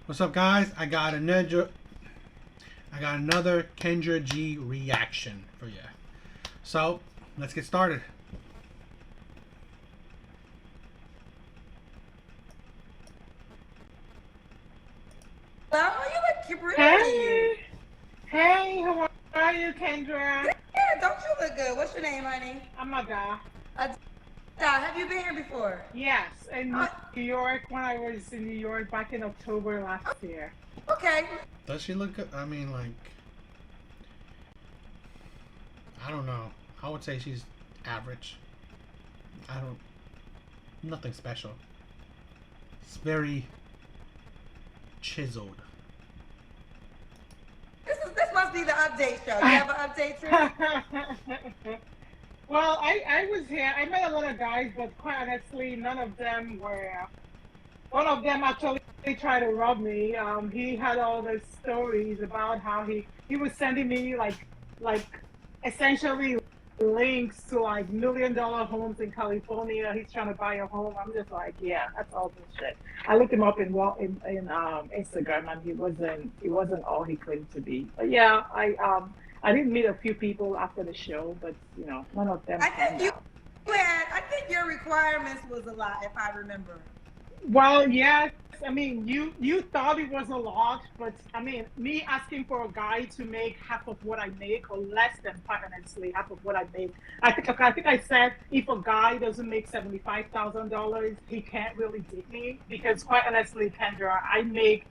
What's up, guys? I got another Kendra G reaction for you. So let's get started. Oh, you look pretty. Hey, hey, how are you, Kendra? Yeah, don't you look good? What's your name, honey? I'm a guy. Adele. Have you been here before? Yes, in Uh, New York when I was in New York back in October last year. okay. Does she look good? I mean, like, I don't know. I would say she's average. I don't, nothing special. It's very chiseled. This must be the update show. You have an update too? Well, I was here. I met a lot of guys, but quite honestly, none of them were. One of them actually tried to rob me. He had all these stories about how he was sending me like essentially links to like $1 million homes in California. He's trying to buy a home. I'm just like, yeah, that's all bullshit. I looked him up in Instagram, and he wasn't all he claimed to be. But yeah, I did meet a few people after the show, but none of them I panned think you out. had. I think your requirements was a lot, if I remember. Well, yes. I mean, you thought it was a lot, but I mean, me asking for a guy to make half of what I make, or less than quite honestly half of what I make. I think I said if a guy doesn't make $75,000, he can't really date me because quite honestly, Kendra, I make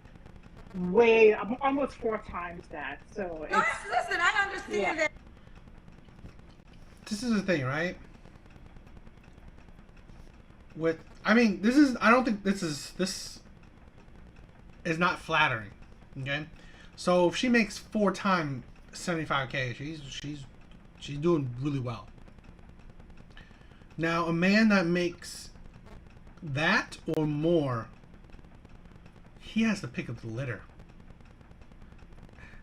I'm almost four times that. So No, it's listen. I yeah. understand that. This is the thing, right? I mean, this is. I don't think this is not flattering. Okay, so if she makes 4 times 75K, she's doing really well. Now, a man that makes that or more, he has to pick up the litter.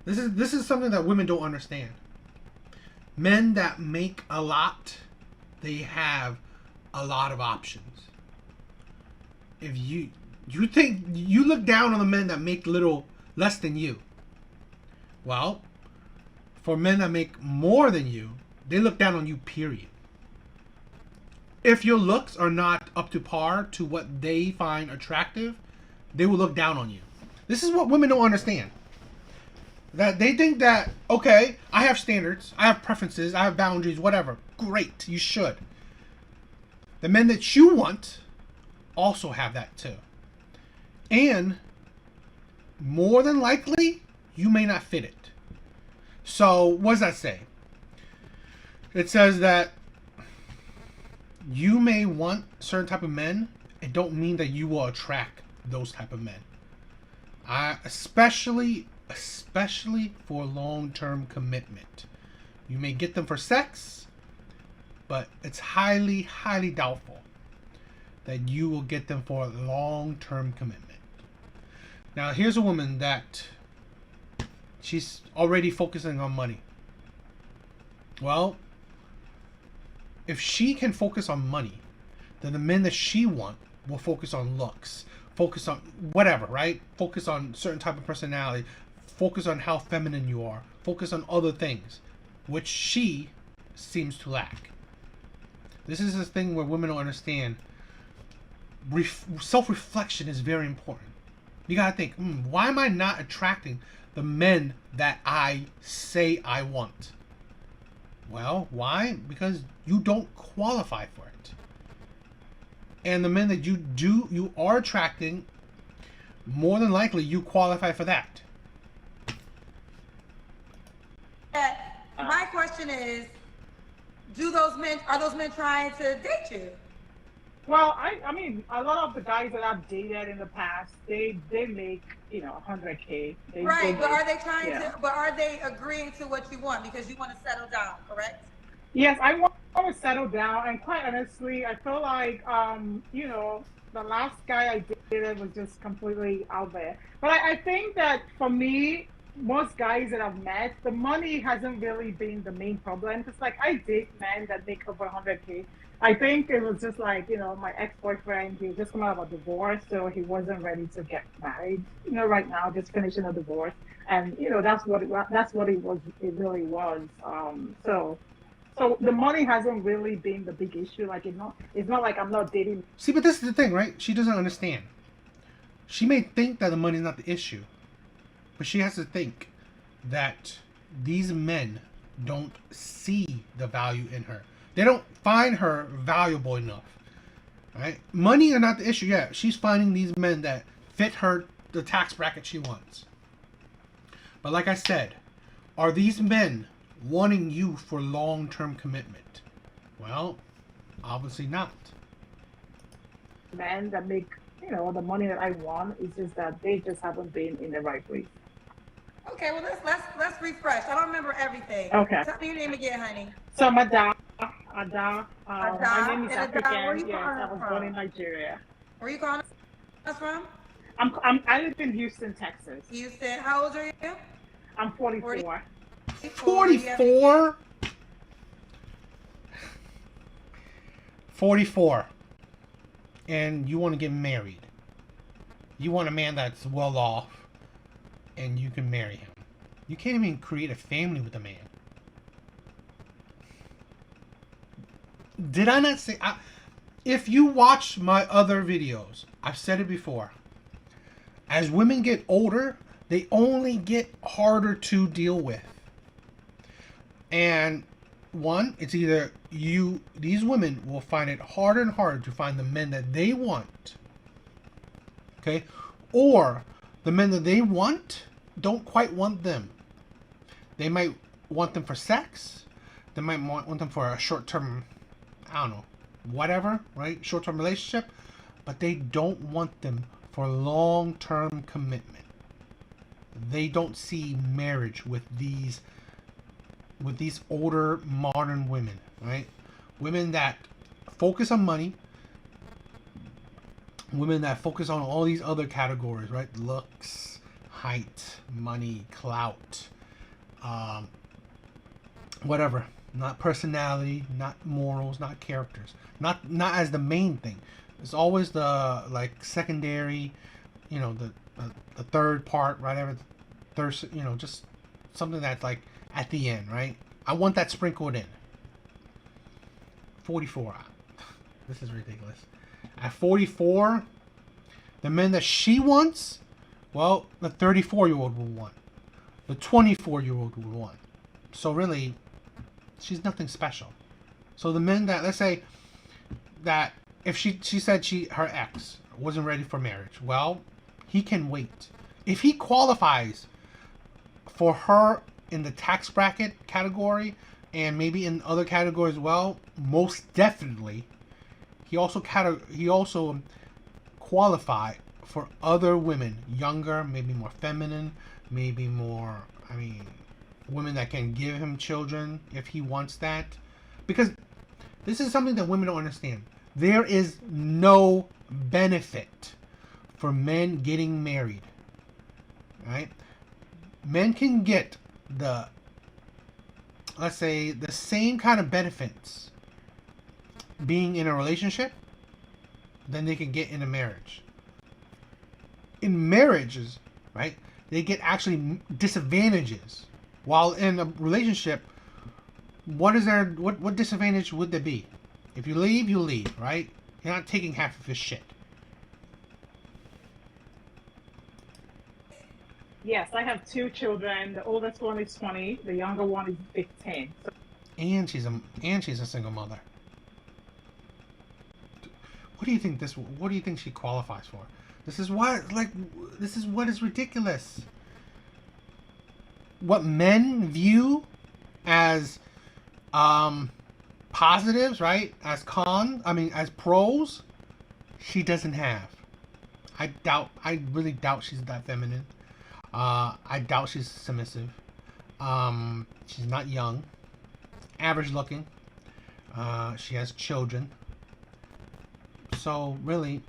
This is something that women don't understand. Men that make a lot, they have a lot of options. If you think you look down on the men that make little less than you, well, for men that make more than you, they look down on you, period. If your looks are not up to par to what they find attractive, they will look down on you. This is what women don't understand. That they think that, okay, I have standards, I have preferences, I have boundaries, whatever. Great, you should. The men that you want also have that too. And more than likely, you may not fit it. So, what does that say? It says that you may want certain type of men. It don't mean that you will attract those type of men. Especially for long-term commitment. You may get them for sex, but it's highly, highly doubtful that you will get them for a long-term commitment. Now, here's a woman that she's already focusing on money. Well, if she can focus on money, then the men that she wants will focus on looks, focus on whatever, right? Focus on certain type of personality, focus on how feminine you are, focus on other things, which she seems to lack. This is the thing where women don't understand. Self-reflection is very important. You gotta think, why am I not attracting the men that I say I want? Well, why? Because you don't qualify for it. And the men that you are attracting, more than likely you qualify for that. My question is, are those men trying to date you? Well, I mean, a lot of the guys that I've dated in the past, they make 100K. They Right, but make are they trying yeah. to? But are they agreeing to what you want because you want to settle down? Correct. Yes, I want to settle down, and quite honestly, I feel like the last guy I dated was just completely out there. But I think that for me, most guys that I've met, the money hasn't really been the main problem. Because like I date men that make over 100K. I think it was just like, my ex-boyfriend, he was just coming out of a divorce, so he wasn't ready to get married. Right now, just finishing a divorce, and that's what it really was. So the money hasn't really been the big issue. Like it's not like I'm not dating. See, but this is the thing, right? She doesn't understand. She may think that the money is not the issue, but she has to think that these men don't see the value in her. They don't find her valuable enough. Right? Money are not the issue. Yeah, she's finding these men that fit her the tax bracket she wants. But like I said, are these men wanting you for long-term commitment? Well, obviously not. Men that make the money that I want. It's just that they just haven't been in the right place. Okay, well let's refresh. I don't remember everything. Okay. Tell me your name again, honey. So I'm Ada. Ada. My Ada. name is And Ada, where African. you Yes, calling I us was born from? in Nigeria. Where you calling us from? I live in Houston, Texas. Houston. How old are you? I'm 44. 44? 44. And you want to get married. You want a man that's well off and you can marry him. You can't even create a family with a man. Did I not say... if you watch my other videos, I've said it before. As women get older, they only get harder to deal with. And one, it's either these women will find it harder and harder to find the men that they want. Okay? Or the men that they want don't quite want them. They might want them for sex. They might want them for a short-term, I don't know, whatever, right? Short-term relationship. But they don't want them for long-term commitment. They don't see marriage with these older modern women, right? Women that focus on money, women that focus on all these other categories, right? Looks, height, money, clout, whatever. Not personality, not morals, not characters. Not as the main thing. It's always the secondary, the third part, whatever. Third, just something that's like at the end, right? I want that sprinkled in. 44. This is ridiculous. At 44, the men that she wants, well, the 34-year-old will want. The 24-year-old will want. So really, she's nothing special. So the men that, let's say, that if she said her ex wasn't ready for marriage, well, he can wait. If he qualifies for her in the tax bracket category and maybe in other categories as well, most definitely he also qualify for other women, younger, maybe more feminine, maybe more, women that can give him children if he wants that. Because this is something that women don't understand. There is no benefit for men getting married, right? Men can get let's say, the same kind of benefits being in a relationship than they can get in a marriage. In marriages, right, they get actually disadvantages. While in a relationship, what disadvantage would there be? If you leave, you leave, right? You're not taking half of his shit. Yes, I have two children. The oldest one is 20. The younger one is 15. So And she's a single mother. What do you think she qualifies for? This is what is ridiculous. What men view as positives, right? As as pros, she doesn't have. I really doubt she's that feminine. I doubt she's submissive. She's not young. Average looking. She has children. So really,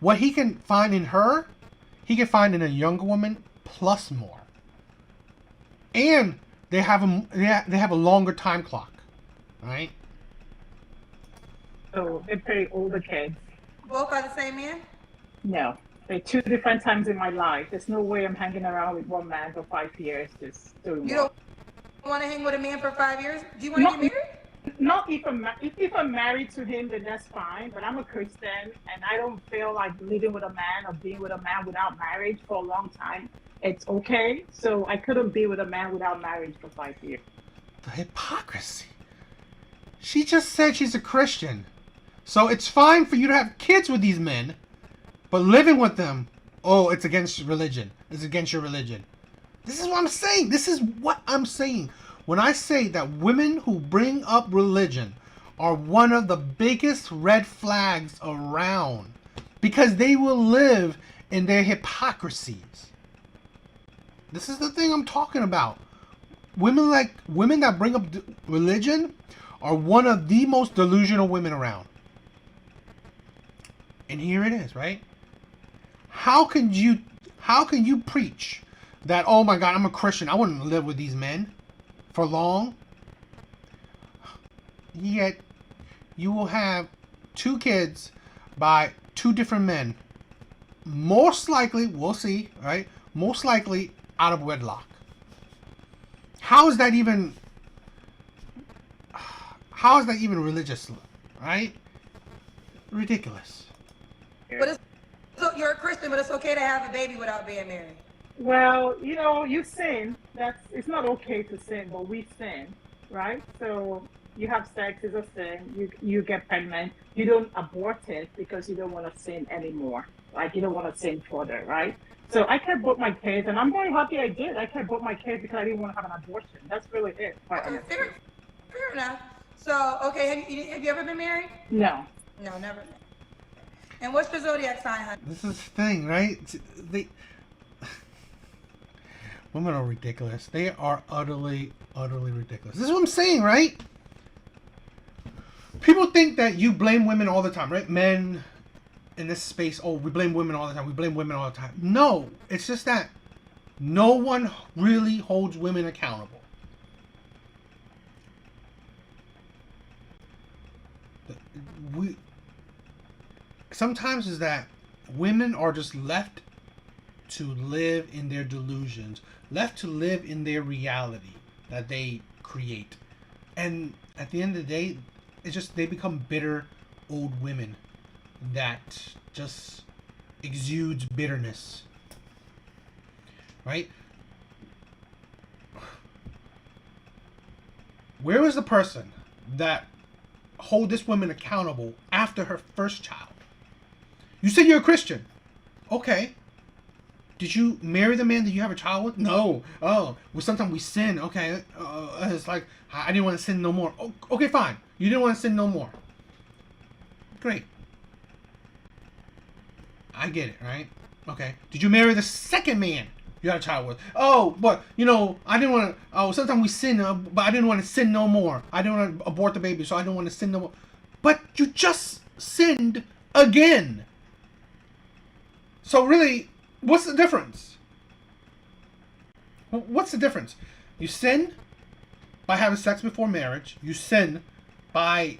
what he can find in her, he can find in a younger woman plus more. And they have a longer time clock, right? So they pay older kids. Both by the same man? No, they're two different times in my life. There's no way I'm hanging around with one man for 5 years just doing You what? don't want to hang with a man for 5 years? Do you want to Not, get married? not if I'm married to him, then that's fine. But I'm a Christian, and I don't feel like living with a man or being with a man without marriage for a long time. It's okay. So I couldn't be with a man without marriage for 5 years. The hypocrisy. She just said she's a Christian. So it's fine for you to have kids with these men, but living with them, oh, it's against religion. It's against your religion. This is what I'm saying. This is what I'm saying. When I say that women who bring up religion are one of the biggest red flags around, because they will live in their hypocrisies. This is the thing I'm talking about. Women that bring up religion are one of the most delusional women around. And here it is, right? How can you preach that, oh my God, I'm a Christian, I wouldn't live with these men for long? Yet you will have 2 kids by 2 different men. Most likely, we'll see, right? Most likely out of wedlock. How is that even religious, right? Ridiculous. But so you're a Christian, but it's okay to have a baby without being married. Well, you sin. It's not okay to sin, but we sin, right? So you have sex is a sin. You get pregnant. You don't abort it because you don't want to sin anymore. Like you don't want to sin further, right? So I kept both my kids, and I'm very happy I did. I kept both my kids because I didn't want to have an abortion. That's really it. Okay, fair enough. So, okay, have you ever been married? No. No, never. And what's your zodiac sign, honey? This is the thing, right? Women are ridiculous. They are utterly, utterly ridiculous. This is what I'm saying, right? People think that you blame women all the time, right? Men in this space, oh, we blame women all the time. We blame women all the time. No, it's just that no one really holds women accountable. Sometimes is that women are just left to live in their delusions, left to live in their reality that they create. And at the end of the day, it's just they become bitter old women that just exudes bitterness. Right? Where is the person that hold this woman accountable after her first child? You say you're a Christian. Okay. Did you marry the man that you have a child with? No. Oh, well, sometimes we sin. Okay. It's like, I didn't want to sin no more. Oh, okay, fine. You didn't want to sin no more. Great. I get it, right? Okay. Did you marry the second man you had a child with? Oh, but, I didn't want to, sometimes we sin, but I didn't want to sin no more. I didn't want to abort the baby, so I didn't want to sin no more. But you just sinned again. So really, what's the difference? What's the difference? You sin by having sex before marriage. You sin by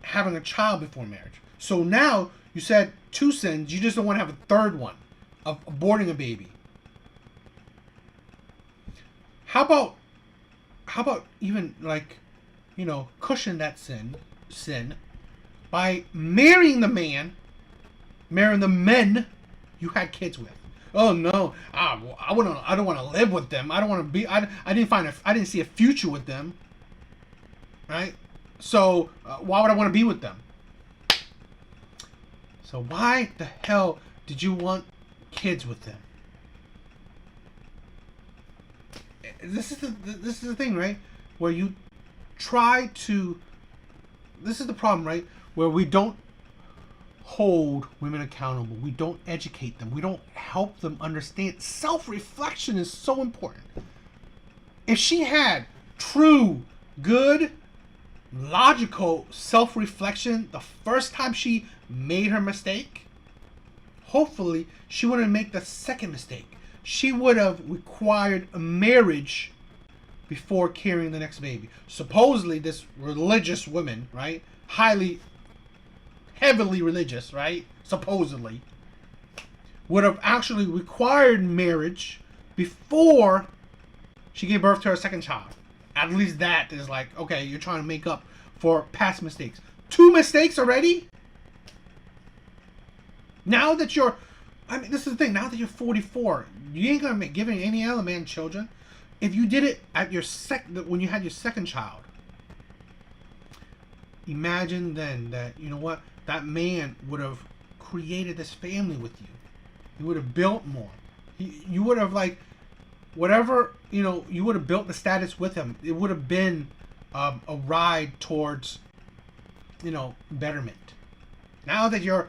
having a child before marriage. So now you said 2 sins. You just don't want to have a third one of aborting a baby. How about even cushion that sin by marrying the men you had kids with. Oh no, I don't want to live with them. I don't want to be. I didn't see a future with them. Right? So why would I want to be with them? So why the hell did you want kids with them? This is the thing, right? Where you try to. This is the problem, right? Where we don't hold women accountable. We don't educate them. We don't help them understand. Self-reflection is so important. If she had true, good, logical self-reflection the first time she made her mistake, hopefully she wouldn't make the second mistake. She would have required a marriage before carrying the next baby. Supposedly, this religious woman, right? Heavily religious, right? Supposedly, would have actually required marriage before she gave birth to her second child. At least that is like, okay, you're trying to make up for past mistakes. 2 mistakes already? Now that you're, I mean, this is the thing. Now that you're 44, you ain't gonna be giving any other man children. If you did it at your when you had your second child, imagine then that, you know what, that man would have created this family with you. He would have built more. You would have, like, whatever, you know, you would have built the status with him. It would have been a ride towards, you know, betterment. Now that you're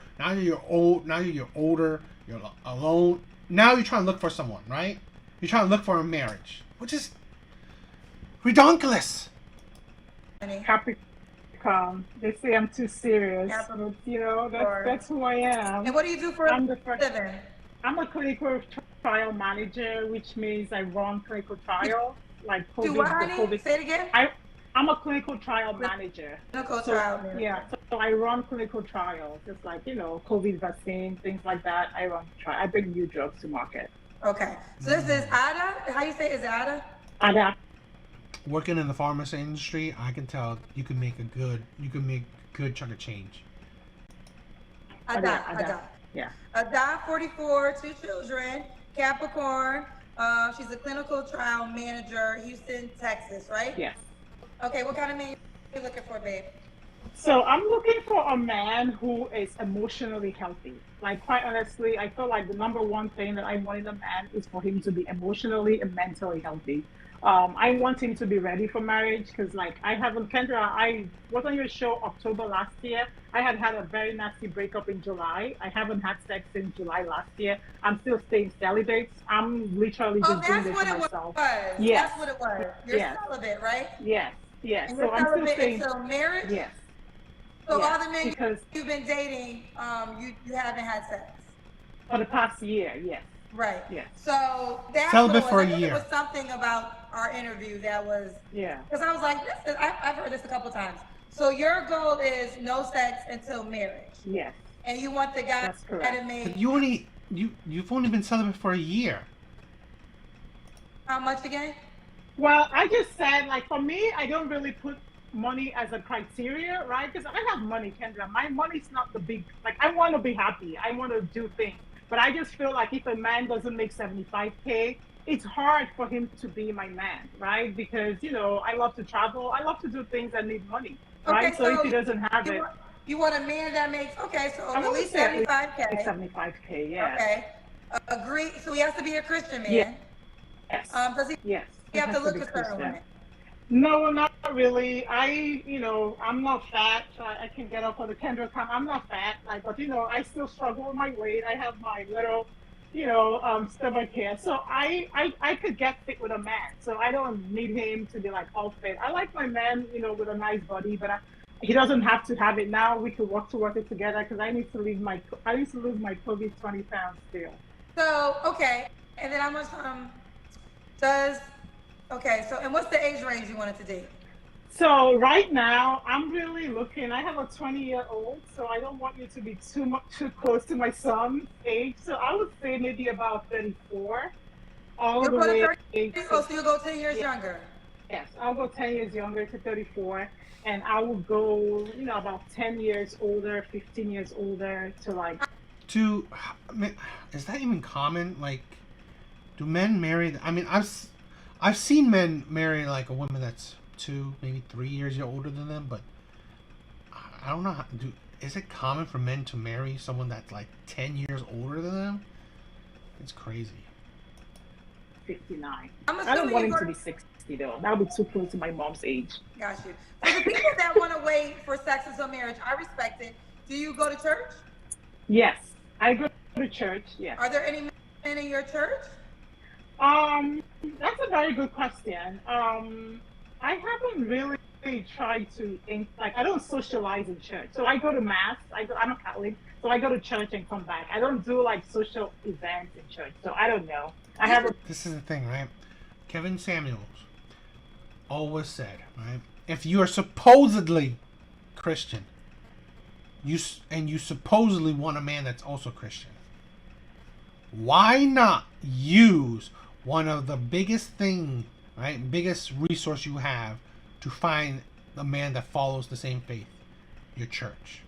old, now you're older, you're alone. Now you're trying to look for someone, right? You're trying to look for a marriage, which is redonkulous. Capricorn. They say I'm too serious. But, you know, that's who I am. And what do you do for a living? I'm a clinical trial manager, which means I run clinical trials, like COVID. Do what, honey? Say it again. I'm a clinical trial manager. Clinical trial manager. Yeah, so I run clinical trials, just like, you know, COVID vaccine, things like that. I bring new drugs to market. Okay, so this is Ada. How you say it? Is it Ada? Ada. Working in the pharmacy industry, I can tell you can make a good chunk of change. Ada. Yeah. Ada, 44, 2 children, Capricorn. She's a clinical trial manager, Houston, Texas, right? Yes. Okay, what kind of man you looking for, babe? So I'm looking for a man who is emotionally healthy. Like, quite honestly, I feel like the number one thing that I want in a man is for him to be emotionally and mentally healthy. I want him to be ready for marriage because, like, Kendra, I was on your show October last year. I had a very nasty breakup in July. I haven't had sex since July last year. I'm still staying celibate. I'm literally just doing this for myself. Yes. That's what it was. You're celibate, right? Yes. Yes. And so you're I'm still celibate staying. until marriage? Yes. So all the men you've been dating, you haven't had sex? For the past year, yes. Right. Yes. So that's celibate what for I a year. It was something about our interview that was, because I was like, I've heard this a couple times. So your goal is no sex until marriage. Yes. And you want the guy That's correct. You've only been celibate for a year. How much again? Well, I just said, like, for me, I don't really put money as a criteria, right? Because I have money, Kendra. My money's not the big, like, I want to be happy. I want to do things. But I just feel like if a man doesn't make 75K, it's hard for him to be my man, right? Because, you know, I love to travel. I love to do things that need money, right? Okay, so if he doesn't have it. You want a man that makes, so at least 75K. 75K, yeah. Okay. Agree. So he has to be a Christian man. Yes. Does he? Yes. You have to look a certain way. No, not really. I'm not fat. I can get up for the Kendra come. I'm not fat, but I still struggle with my weight. I have my little, stomach here. So I could get fit with a man. So I don't need him to be like all fit. I like my man, with a nice body, but he doesn't have to have it now. We could work it together because I need to lose my COVID 20 pounds still. So okay, and then how much and what's the age range you wanted to date? So right now, I'm really looking. I have a 20-year-old, so I don't want you to be too close to my son's age. So I would say maybe about 34. So you'll go 10 years younger. Yes, I'll go 10 years younger to 34, and I will go, about 10 years older, 15 years older is that even common? Like, do men marry? I mean, I've seen men marry like a woman that's 2, maybe 3 years older than them, but I don't know is it common for men to marry someone that's like 10 years older than them? It's crazy. 59. I don't want him to be 60 though. That would be too close to my mom's age. Got you. So the people that want to wait for sex until marriage, I respect it. Do you go to church? Yes, I go to church. Yes. Are there any men in your church? That's a very good question. I haven't really try to I don't socialize in church. So I go to mass. I'm a Catholic, so I go to church and come back. I don't do like social events in church. So I don't know. This is the thing, right? Kevin Samuels always said, right? If you are supposedly Christian, you supposedly want a man that's also Christian, why not use one of the biggest resource you have to find a man that follows the same faith, your church?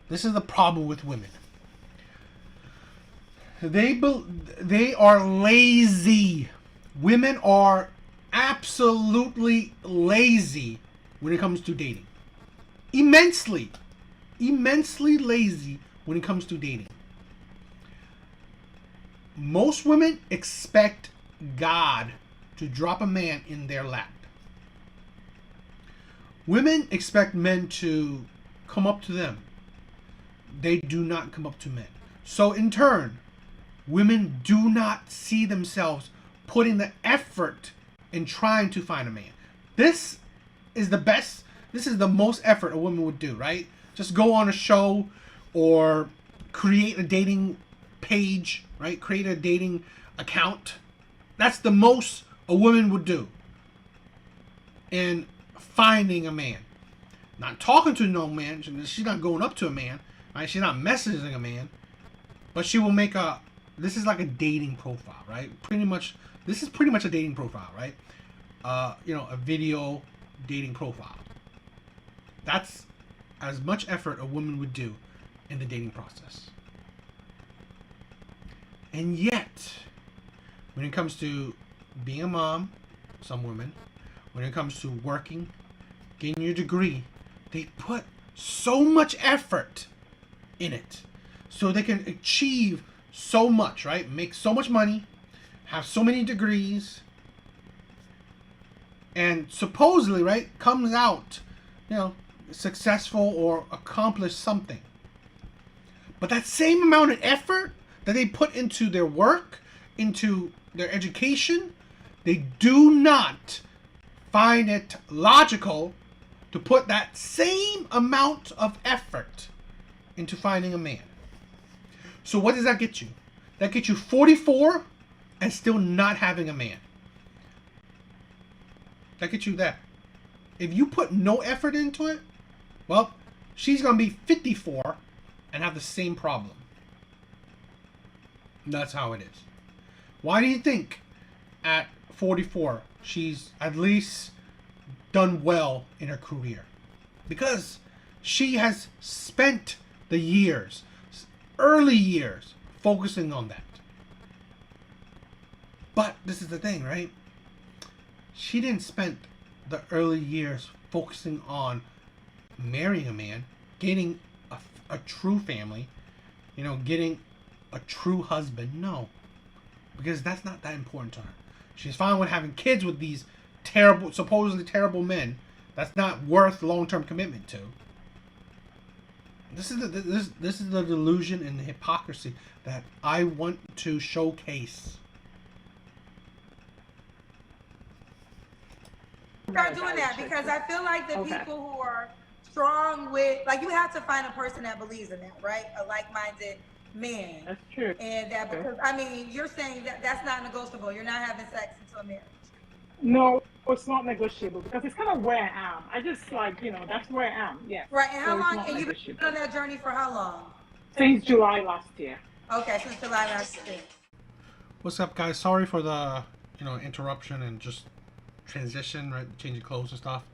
This is the problem with women. They are lazy. Women are absolutely lazy when it comes to dating. Immensely lazy when it comes to dating. Most women expect God to drop a man in their lap. Women expect men to come up to them. They do not come up to men. So in turn, women do not see themselves putting the effort in trying to find a man. This is the most effort a woman would do, right? Just go on a show or create a dating page, right? Create a dating account. That's the most a woman would do in finding a man. Not talking to no man. She's not going up to a man, right? She's not messaging a man. But she will make this is like a dating profile, right? This is pretty much a dating profile, right? A video dating profile. That's as much effort a woman would do in the dating process. And yet, when it comes to being a mom, some women, when it comes to working, getting your degree, they put so much effort in it so they can achieve so much, right? Make so much money, have so many degrees, and supposedly, right, comes out, successful or accomplish something. But that same amount of effort that they put into their work, into their education, they do not find it logical to put that same amount of effort into finding a man. So what does that get you? That gets you 44 and still not having a man. That gets you that. If you put no effort into it, well, she's going to be 54 and have the same problem. That's how it is. Why do you think at 44 she's at least done well in her career? Because she has spent the years, early years, focusing on that. But this is the thing, right? She didn't spend the early years focusing on marrying a man, getting a true family, getting a true husband. No, because that's not that important to her. She's fine with having kids with these supposedly terrible men. That's not worth long-term commitment to. This is the delusion and the hypocrisy that I want to showcase. Start doing that because I feel like the people who are strong with, you have to find a person that believes in that, right? A like-minded man. That's true. And that because you're saying that that's not negotiable. You're not having sex until marriage. No, it's not negotiable because it's kind of where I am. I just that's where I am. Yeah. Right. And how long? And you've been on that journey for how long? Since July last year. Okay, since July last year. What's up, guys? Sorry for the interruption and just transition, right? Changing clothes and stuff.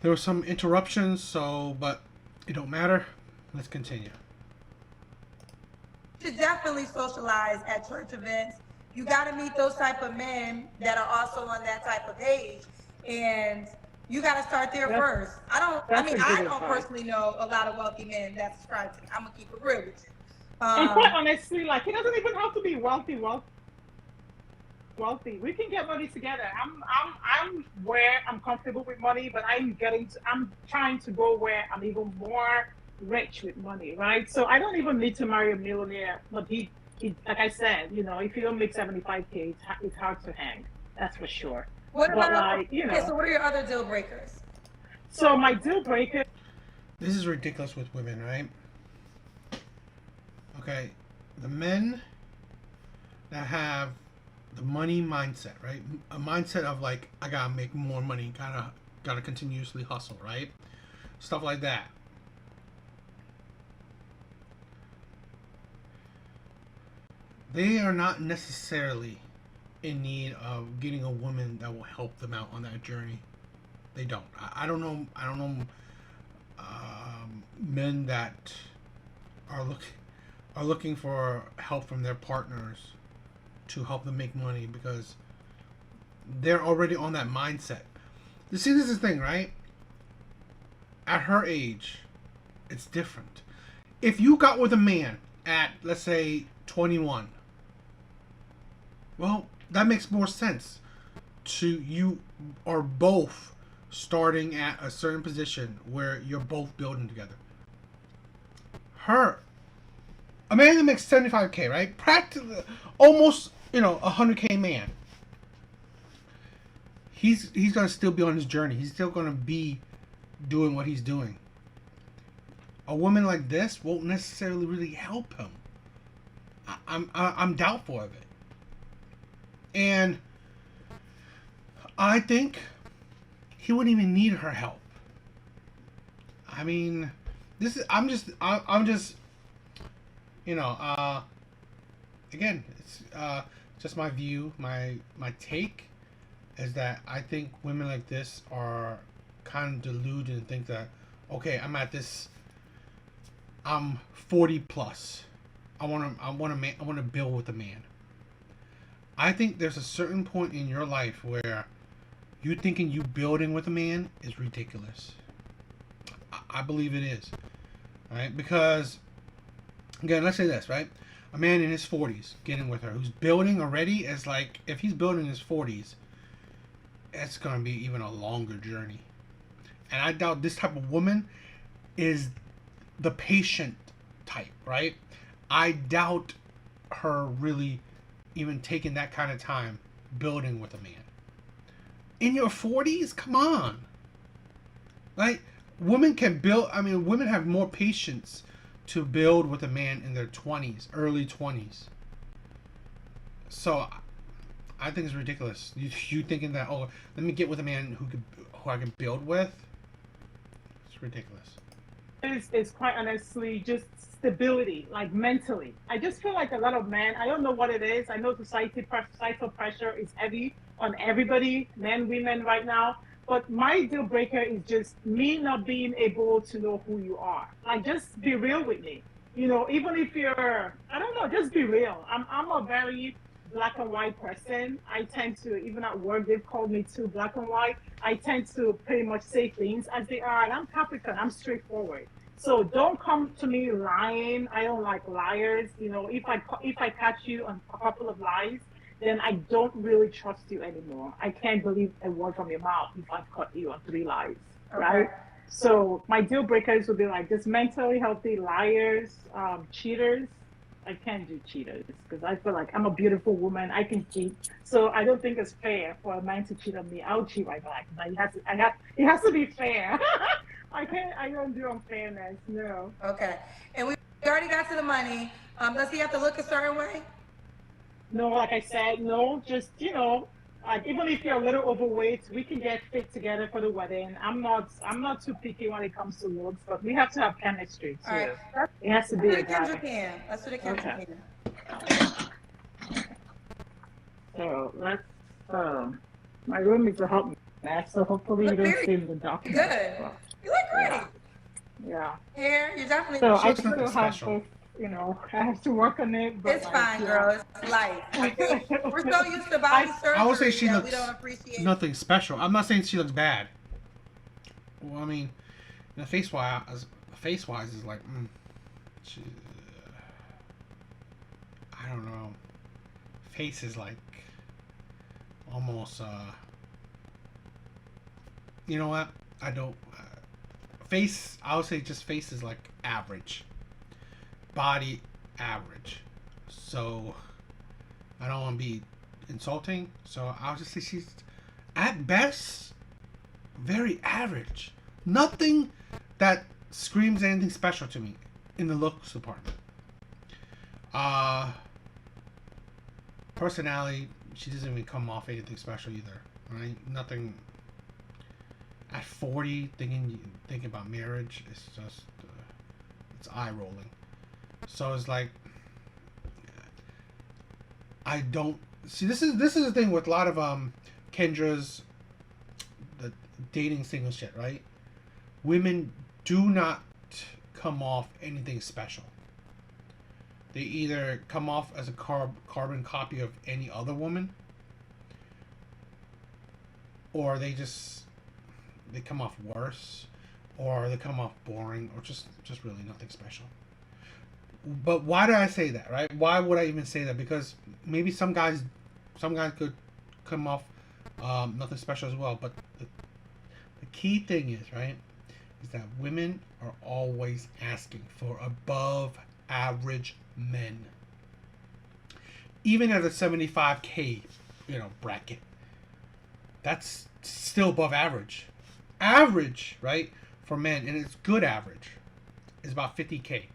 There were some interruptions, but it don't matter. Let's continue. You should definitely socialize at church events. You got to meet those type of men that are also on that type of page, and you got to start there first. I don't personally know a lot of wealthy men that subscribe to me. I'm gonna keep it real with you. And quite honestly, he doesn't even have to be wealthy. We can get money together. I'm where I'm comfortable with money, but I'm trying to go where I'm even more rich with money, right? So I don't even need to marry a millionaire, but he like I said, if you don't make 75K, it's hard to hang. That's for sure. What But about, like, you okay, know, so what are your other deal breakers? so my deal breaker. This is ridiculous with women, right? Okay, the men that have the money mindset, right? A mindset of like, I gotta make more money, gotta continuously hustle, right? Stuff like that. They are not necessarily in need of getting a woman that will help them out on that journey. They don't. I don't know. I don't know men that are looking for help from their partners to help them make money because they're already on that mindset. You see, this is the thing, right? At her age, it's different. If you got with a man at, let's say, 21, well, that makes more sense. You are both starting at a certain position where you're both building together. Her, a man that makes 75K, right? Practically, almost, 100K man. He's gonna still be on his journey. He's still gonna be doing what he's doing. A woman like this won't necessarily really help him. I'm doubtful of it, and I think he wouldn't even need her help. I mean, this is I'm just you know again, it's just my view, my take is that I think women like this are kind of deluded and think that, okay, I'm 40 plus. I want to build with a man. I think there's a certain point in your life where you thinking you building with a man is ridiculous. I believe it is, right? Because again, let's say this, right? A man in his 40s getting with her who's building already is like, if he's building in his 40s, it's gonna be even a longer journey. And I doubt this type of woman is the patient type, right? I doubt her really even taking that kind of time building with a man. In your 40s? Come on. Right? Women can build, women have more patience to build with a man in their 20s, early 20s. So I think it's ridiculous. You thinking that, oh, let me get with a man who I can build with? It's ridiculous. Is quite honestly just stability, like mentally. I just feel like a lot of men, I don't know what it is. I know societal pressure is heavy on everybody, men, women right now. But my deal breaker is just me not being able to know who you are. Like, just be real with me. Even if you're, I don't know, just be real. I'm a very black and white person. I tend to, even at work, they've called me too black and white. I tend to pretty much say things as they are. And I'm Capricorn, I'm straightforward. So don't come to me lying. I don't like liars. If I catch you on a couple of lies, then I don't really trust you anymore. I can't believe a word from your mouth if I've caught you on 3 lies, right? Okay. So my deal breakers would be like this: mentally healthy liars, cheaters. I can't do cheaters because I feel like I'm a beautiful woman. I can cheat, so I don't think it's fair for a man to cheat on me. I'll cheat right back. But it has to be fair. I can't. I don't do unfairness. No. Okay. And we already got to the money. Does he have to look a certain way? No, like I said, no. Just like even if you're a little overweight, we can get fit together for the wedding. I'm not too picky when it comes to looks, but we have to have chemistry too. All right. It has to be a guy. Let's do the Kendra can. So let's. My room is a hot mess, so hopefully you don't see the document. Good. You look great. Yeah. Hair, you're definitely. So I still have both. I have to work on it. But it's fine, girl. It's light. We're so used to body surgery. I would say she looks we don't appreciate nothing special. I'm not saying she looks bad. Well, I mean, face wise is like, I don't know. Face is like almost. You know what? I don't. Face. I would say just face is like average. Body average. So I don't want to be insulting. So I'll just say she's at best, very average. Nothing that screams anything special to me in the looks department. Personality, she doesn't even come off anything special either. Right? Nothing. At 40, thinking about marriage, it's just it's eye rolling. So it's like, I don't see. This is the thing with a lot of Kendra's the dating single shit, right? Women do not come off anything special. They either come off as a carbon copy of any other woman, or they come off worse, or they come off boring, or just really nothing special. But why did I say that, right? Why would I even say that? Because maybe some guys could come off nothing special as well. But the key thing is, right, is that women are always asking for above average men. Even at a 75K, bracket, that's still above average. Average, right, for men, and it's good average, is about 50K.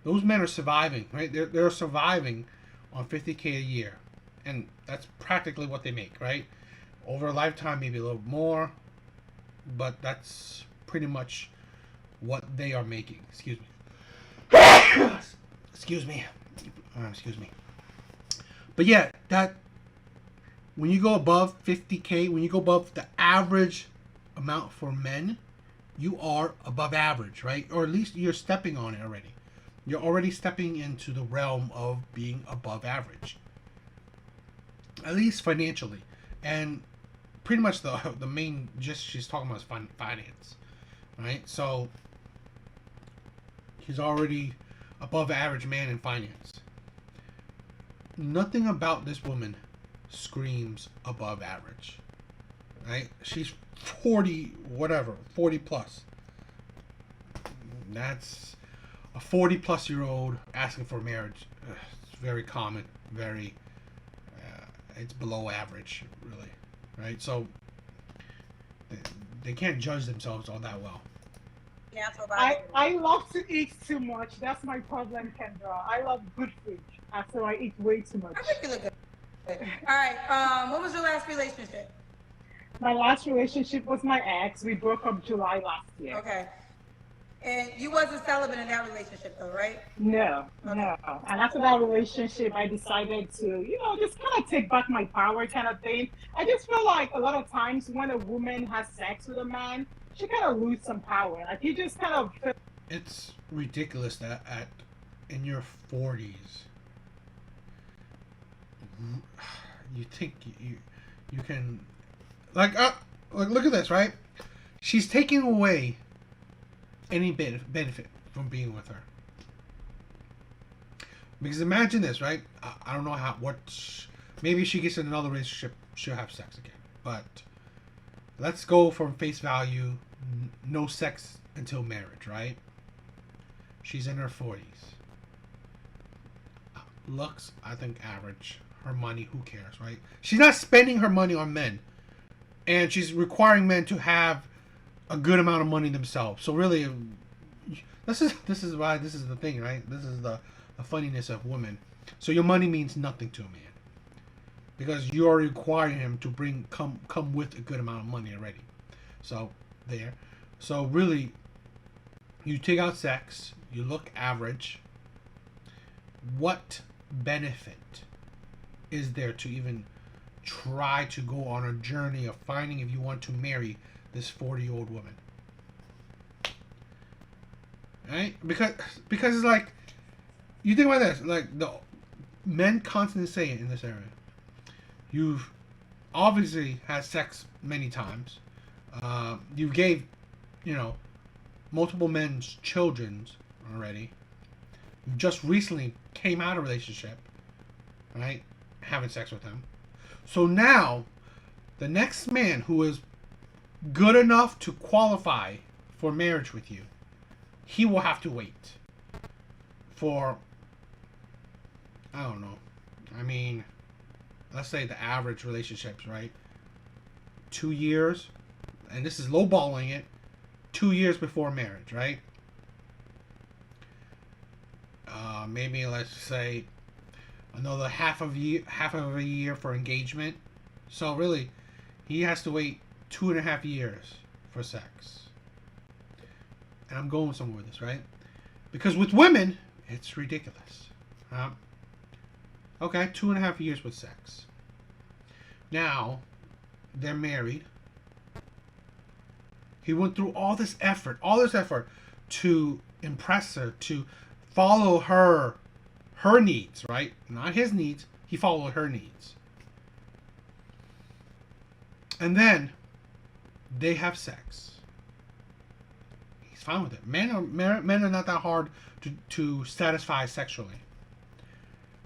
Those men are surviving, right? They're surviving on 50K a year, and that's practically what they make, right? Over a lifetime, maybe a little more, but that's pretty much what they are making. Excuse me. Excuse me. Excuse me. But yeah, that when you go above 50K, when you go above the average amount for men, you are above average, right? Or at least you're stepping on it already. You're already stepping into the realm of being above average, at least financially. And pretty much the main gist she's talking about is finance, right? So he's already above average man in finance. Nothing about this woman screams above average, right? She's 40 plus. That's a 40 plus year old asking for marriage. It's very common, very it's below average, really, right? So they can't judge themselves all that well. I love to eat too much. That's my problem, Kendra. I love good food, so I eat way too much. I think you look good. All right. What was your last relationship? My last relationship was my ex. We broke up July last year. Okay. And you wasn't celibate in that relationship, though, right? No, okay. No. And after that relationship, I decided to, just kind of take back my power kind of thing. I just feel like a lot of times when a woman has sex with a man, she kind of lose some power. Like you just kind of. It's ridiculous that in your 40s, you think you can, like look at this, right? She's taking away any benefit from being with her. Because imagine this, right? I don't know maybe she gets in another relationship, she'll have sex again. But let's go from face value, no sex until marriage, right? She's in her 40s. Looks, I think, average. Her money, who cares, right? She's not spending her money on men. And she's requiring men to have a good amount of money themselves. So really, this is the thing, right? This is the funniness of women. So your money means nothing to a man, because you are requiring him to come with a good amount of money already. So there. So really, you take out sex, you look average. What benefit is there to even try to go on a journey of finding if you want to marry this 40-year-old woman? Right? Because it's like, you think about this, like the men constantly say it in this area. You've obviously had sex many times. You gave, multiple men's children already. You just recently came out of a relationship, right? Having sex with him. So now, the next man who is good enough to qualify for marriage with you, he will have to wait for, I don't know. I mean, let's say the average relationships, right? 2 years, and this is lowballing it, 2 years before marriage, right? Maybe let's say another half of a year for engagement. So really, he has to wait 2.5 years for sex. And I'm going somewhere with this, right? Because with women, it's ridiculous. Okay, 2.5 years with sex. Now, they're married. He went through all this effort to impress her, to follow her needs, right? Not his needs. He followed her needs. And then they have sex. He's fine with it. Men are not that hard to satisfy sexually.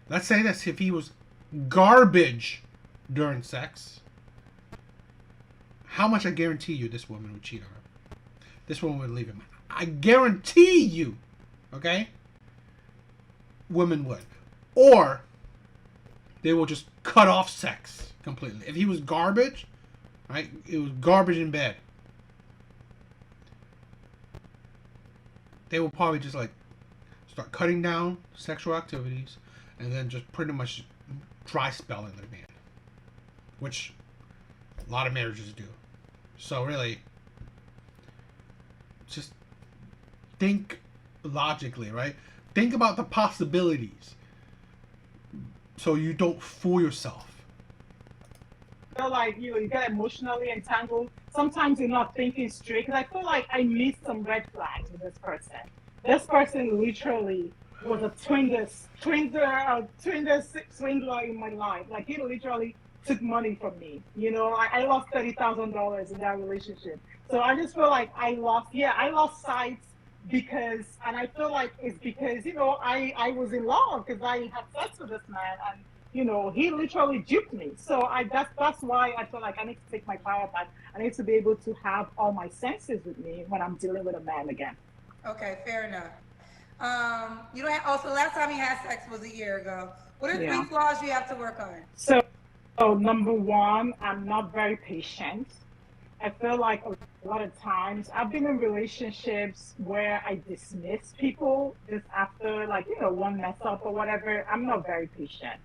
Let's say this: if he was garbage during sex, how much I guarantee you this woman would cheat on him. This woman would leave him. I guarantee you. Okay? Women would. Or they will just cut off sex completely. If he was garbage, right? It was garbage in bed. They will probably just like start cutting down sexual activities and then just pretty much dry spelling the man. Which a lot of marriages do. So really, just think logically, right? Think about the possibilities so you don't fool yourself. I feel like you get emotionally entangled. Sometimes you're not thinking straight. Because I feel like I missed some red flags with this person. This person literally was a swindler in my life. Like he literally took money from me. You know, I lost $30,000 in that relationship. So I just feel like I lost sight because, and I feel like it's because, you know, I was in love because I had sex with this man and, you know, he literally duped me. So that's why I feel like I need to take my power back. I need to be able to have all my senses with me when I'm dealing with a man again. Okay, fair enough. You don't have, also last time you had sex was a year ago. What are three flaws you have to work on? So number one, I'm not very patient. I feel like a lot of times I've been in relationships where I dismiss people just after, like, you know, one mess up or whatever. I'm not very patient.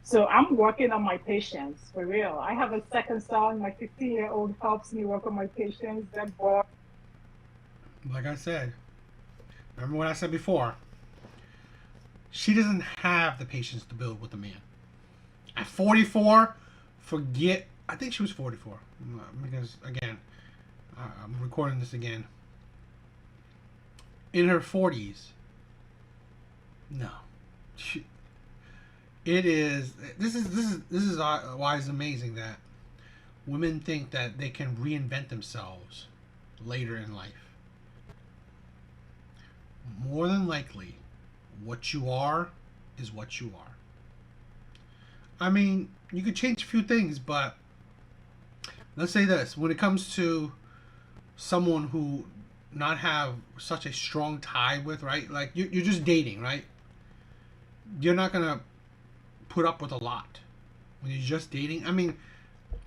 So I'm working on my patience for real. I have a second son. My 15-year-old helps me work on my patience. That boy. Like I said, remember what I said before? She doesn't have the patience to build with a man. At 44, forget. I think she was 44 because again, I'm recording this again. In her 40s, no. It is. This is why it's amazing that women think that they can reinvent themselves later in life. More than likely, what you are is what you are. I mean, you could change a few things, but let's say this: when it comes to someone who not have such a strong tie with, right? Like you're just dating, right? You're not gonna put up with a lot when you're just dating. I mean,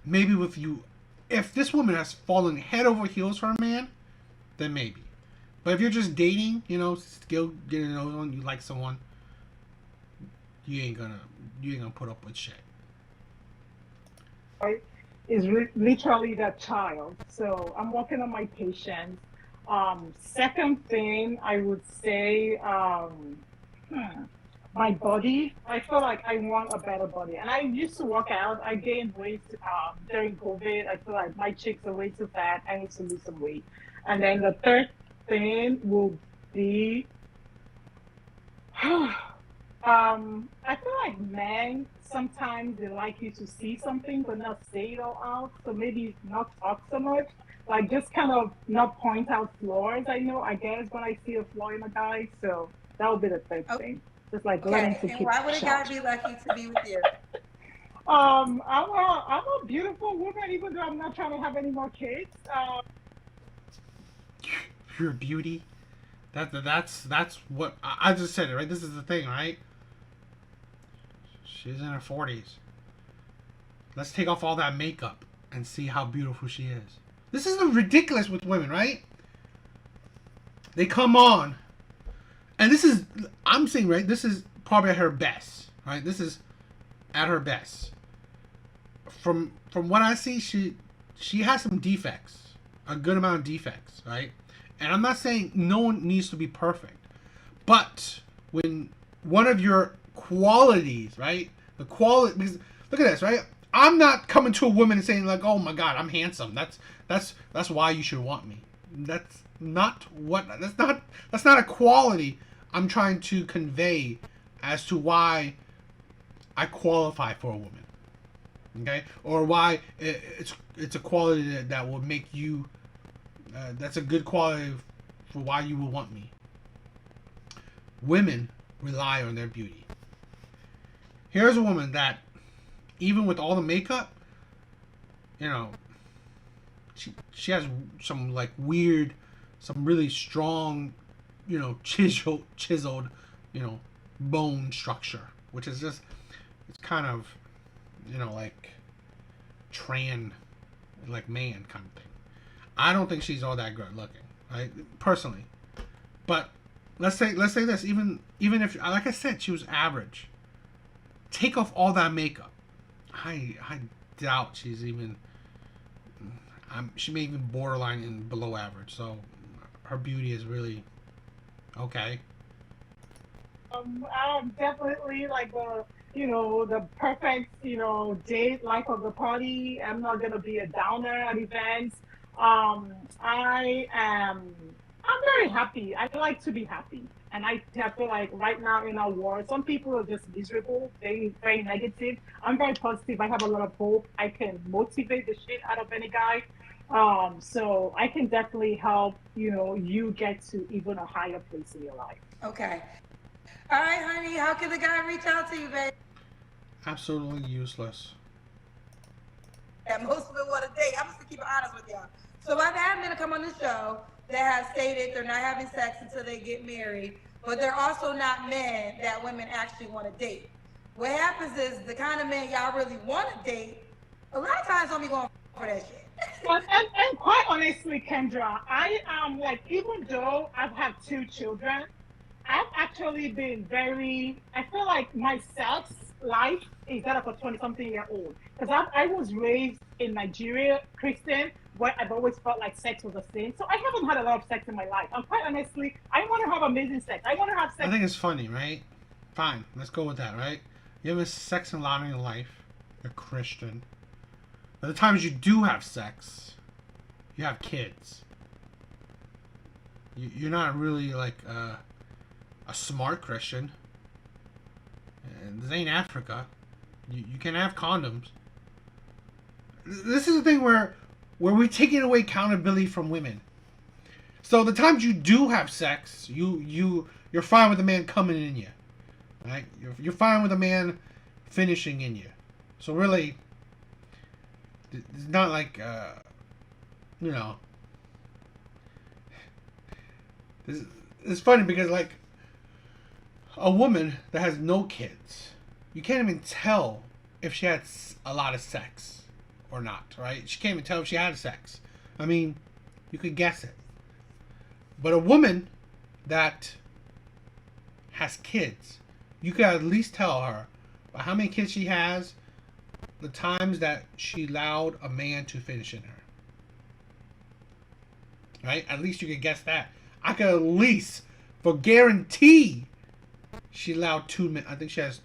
maybe with you, if this woman has fallen head over heels for a man, then maybe. But if you're just dating, you know, still getting to know someone, you like someone, you ain't gonna put up with shit. Right? Is literally that child. So I'm working on my patience. Second thing I would say, my body. I feel like I want a better body. And I used to work out. I gained weight during COVID. I feel like my cheeks are way too fat. I need to lose some weight. And then the third thing will be, I feel like men, sometimes they like you to see something but not say it all out. So maybe not talk so much. Like just kind of not point out flaws. I guess when I see a flaw in a guy. So that would be the third thing. Just like learning to and keep why would a guy short. be lucky to be with you? I'm a beautiful woman, even though I'm not trying to have any more kids. Pure beauty. That's what I just said it, right? This is the thing, right? She's in her 40s. Let's take off all that makeup. and see how beautiful she is. This is ridiculous with women, right? They come on, and this is, I'm saying, right, this is probably at her best, right? This is at her best. From what I see, she has some defects, a good amount of defects, right? And I'm not saying no one needs to be perfect, but when one of your qualities, right, the quality, because look at this, right? I'm not coming to a woman and saying like, "Oh my God, I'm handsome. That's why you should want me." That's not a quality I'm trying to convey as to why I qualify for a woman. Okay, or why it's a quality that will make you. That's a good quality for why you will want me. Women rely on their beauty. Here's a woman that, even with all the makeup, you know, she has some like weird, some really strong, you know, chiseled, you know, bone structure, which is just, it's kind of, you know, like like man kind of thing. I don't think she's all that good looking, right? Personally, but let's say this, even if, like I said, she was average. Take off all that makeup. I doubt she's even. She may even borderline in below average. So her beauty is really okay. Definitely like the perfect, date, life of the party. I'm not gonna be a downer at events. I'm very happy. I like to be happy. And I feel like right now in our world, some people are just miserable, very negative. I'm very positive. I have a lot of hope. I can motivate the shit out of any guy. So I can definitely help, you get to even a higher place in your life. Okay. All right, honey. How can the guy reach out to you, babe? Absolutely useless. That most women want to date. I'm just gonna keep it honest with y'all. So I've had men come on the show that have stated they're not having sex until they get married, but they're also not men that women actually want to date. What happens is the kind of men y'all really want to date, a lot of times don't be going for that shit. And quite honestly, Kendra, I am like, even though I've had 2 children, I've actually been I feel like my sex life is that of a 20-something-year-old. Because I was raised in Nigeria, Christian, where I've always felt like sex was a sin. So I haven't had a lot of sex in my life. And quite honestly, I want to have amazing sex. I want to have sex. I think it's funny, right? Fine, let's go with that, right? You have sex a lot in your life. You're Christian. By the times you do have sex, you have kids. You're not really like a smart Christian. And this ain't Africa. You can have condoms. This is the thing where we're taking away accountability from women. So the times you do have sex, you're fine with a man coming in you, right? You're fine with a man finishing in you. So really, it's not like it's funny because like a woman that has no kids, you can't even tell if she had a lot of sex or not, right? She can't even tell if she had sex. I mean, you could guess it. But a woman that has kids, you could at least tell her by how many kids she has, the times that she allowed a man to finish in her. Right? At least you could guess that. I could at least, for guarantee, she allowed 2 men. I think she has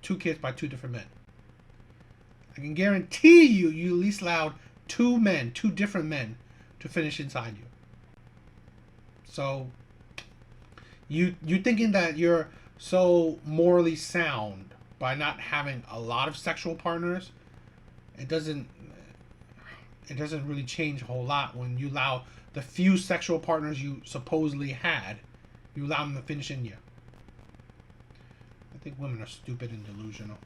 2 kids by 2 different men. I can guarantee you at least allowed 2 different men, to finish inside you. So, you thinking that you're so morally sound by not having a lot of sexual partners, it doesn't really change a whole lot when you allow the few sexual partners you supposedly had, you allow them to finish in you. I think women are stupid and delusional.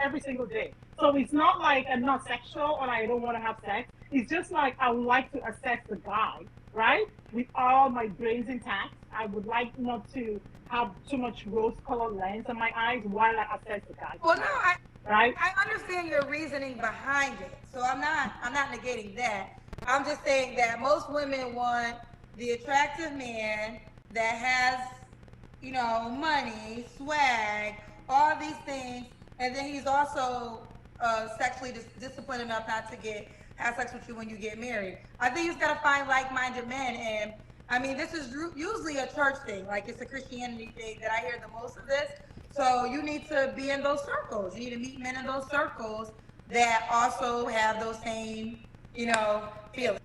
Every single day. So it's not like I'm not sexual or I don't want to have sex. It's just like I would like to assess the guy, right? With all my brains intact. I would like not to have too much rose-colored lens on my eyes while I assess the guy. Well, no, right? I understand your reasoning behind it, so I'm not negating that. I'm just saying that most women want the attractive man that has, money, swag, all these things, and then he's also sexually disciplined enough not to get have sex with you when you get married. I think you just gotta find like-minded men, and I mean, this is usually a church thing, like it's a Christianity thing that I hear the most of this. So you need to be in those circles. You need to meet men in those circles that also have those same, feelings.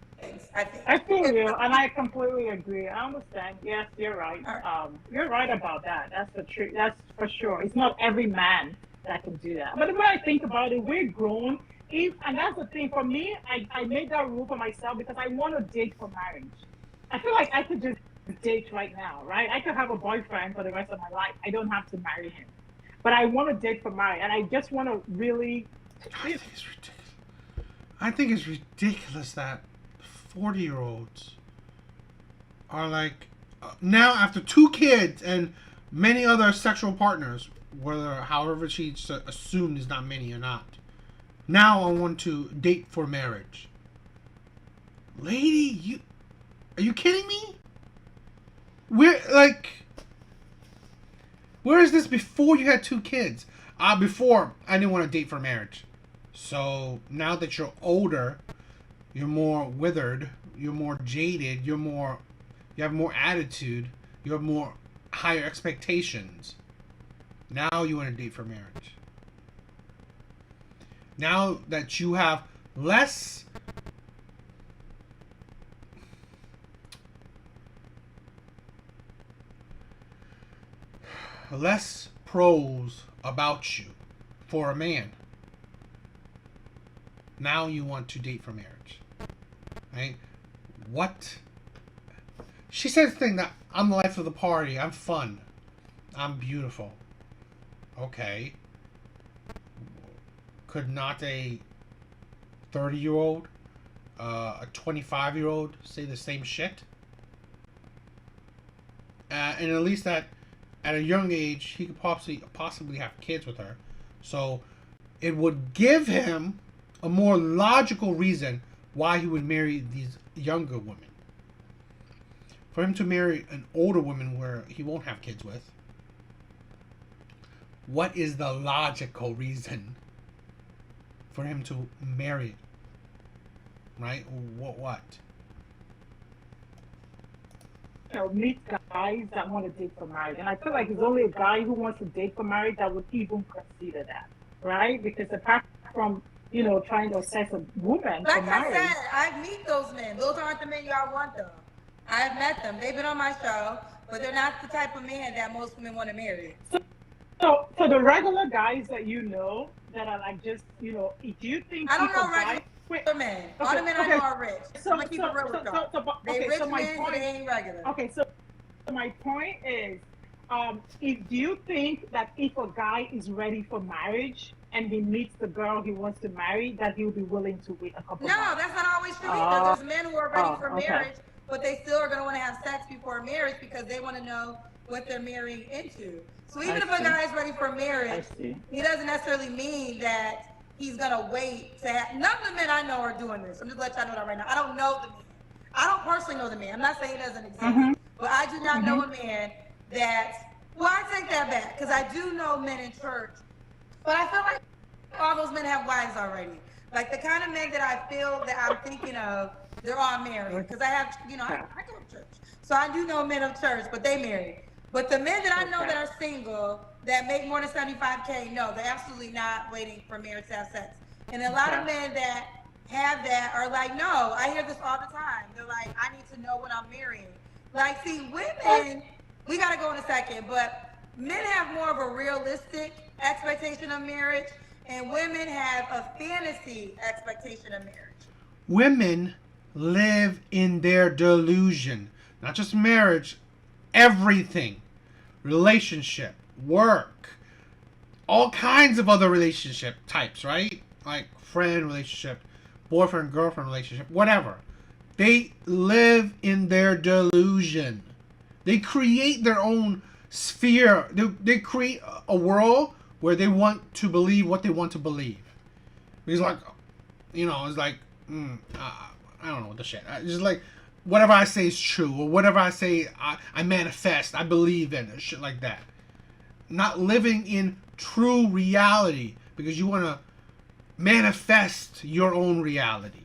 I think. I feel you, and I completely agree. I understand. Yes, you're right. All right. You're right about that. That's the truth. That's for sure. It's not every man that can do that. But the way I think about it, we're grown. If and that's the thing for me, I made that rule for myself because I want to date for marriage. I feel like I could just date right now, right? I could have a boyfriend for the rest of my life. I don't have to marry him, but I want to date for marriage, and I just want to really. I think it's ridiculous. I think it's ridiculous that 40-year-olds are like now after 2 kids and many other sexual partners, whether however she's assumed is not many or not. Now I want to date for marriage. Lady, are you kidding me? Where is this before you had 2 kids? Before I didn't want to date for marriage. So now that you're older, you're more withered, you're more jaded, you have more attitude, you have more higher expectations. Now you want to date for marriage. Now that you have less pros about you for a man. Now you want to date for marriage. Right? What? She said the thing that I'm the life of the party, I'm fun, I'm beautiful. Okay. Could not a 30-year-old, a 25-year-old say the same shit? And at least at a young age, he could possibly have kids with her. So it would give him a more logical reason why he would marry these younger women. For him to marry an older woman where he won't have kids with, what is the logical reason for him to marry? Right? What? Meet guys that want to date for marriage, and I feel like it's only a guy who wants to date for marriage that would even consider that, right? Because apart from trying to assess a woman like for marriage, I said, I meet those men. Those aren't the men y'all want, though. I've met them. They've been on my show, but they're not the type of man that most women want to marry. So for the regular guys that that are like just do you think I don't know guy, regular men. All the men I know are rich. So, I'm gonna keep it real with y'all. They rich men, but they ain't regular. Okay, so my point is, do you think that if a guy is ready for marriage and he meets the girl he wants to marry, that he'll be willing to wait a couple months? No, that's not always true either. There's men who are ready for marriage, but they still are going to want to have sex before marriage because they want to know what they're marrying into. So even if a guy is ready for marriage, he doesn't necessarily mean that he's going to wait to have. None of the men I know are doing this. I'm just letting y'all know that right now. I don't know the man. I don't personally know the man. I'm not saying it doesn't exist, but I do not know a man that. Well, I take that back because I do know men in church, but I feel like all those men have wives already. Like the kind of men that I feel that I'm thinking of, they're all married because I have, I go to church, so I do know men of church, but they married. But the men that I know that are single that make more than 75K, no, they're absolutely not waiting for marriage to have sex. And a lot of men that have that are like, no, I hear this all the time. They're like, I need to know what I'm marrying. Like, see, women, we got to go in a second, but men have more of a realistic expectation of marriage, and women have a fantasy expectation of marriage. Women live in their delusion. Not just marriage, everything. Relationship, work, all kinds of other relationship types, right? Like friend relationship, boyfriend, girlfriend relationship, whatever. They live in their delusion. They create their own sphere. They create a world where they want to believe what they want to believe. He's like, it's like, I don't know what the shit. It's just like, whatever I say is true, or whatever I say, I manifest, I believe in, or shit like that. Not living in true reality because you want to manifest your own reality.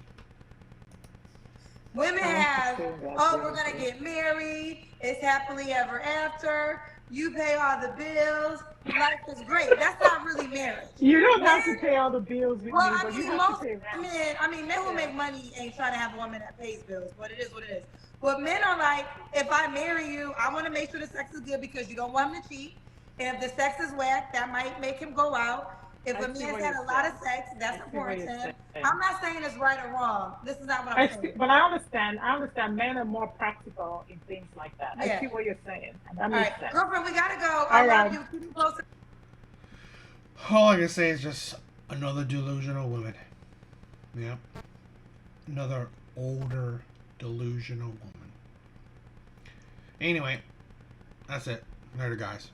Women have, we're going to get married. It's happily ever after. You pay all the bills. Life is great. That's not really marriage. You don't have to pay all the bills with me, but you have to pay rent. Men who make money ain't trying to have a woman that pays bills, but it is what it is. But men are like, if I marry you, I want to make sure the sex is good because you don't want him to cheat. And if the sex is whack, that might make him go out. If a man's had a lot of sex, that's important to him. I'm not saying it's right or wrong. This is not what I'm saying. But I understand. Men are more practical in things like that. Yeah. I see what you're saying. That makes sense. Girlfriend, we gotta go. I love you. Keep me close. All I can say is just another delusional woman. Yeah. Another older delusional woman. Anyway, that's it. Later, guys.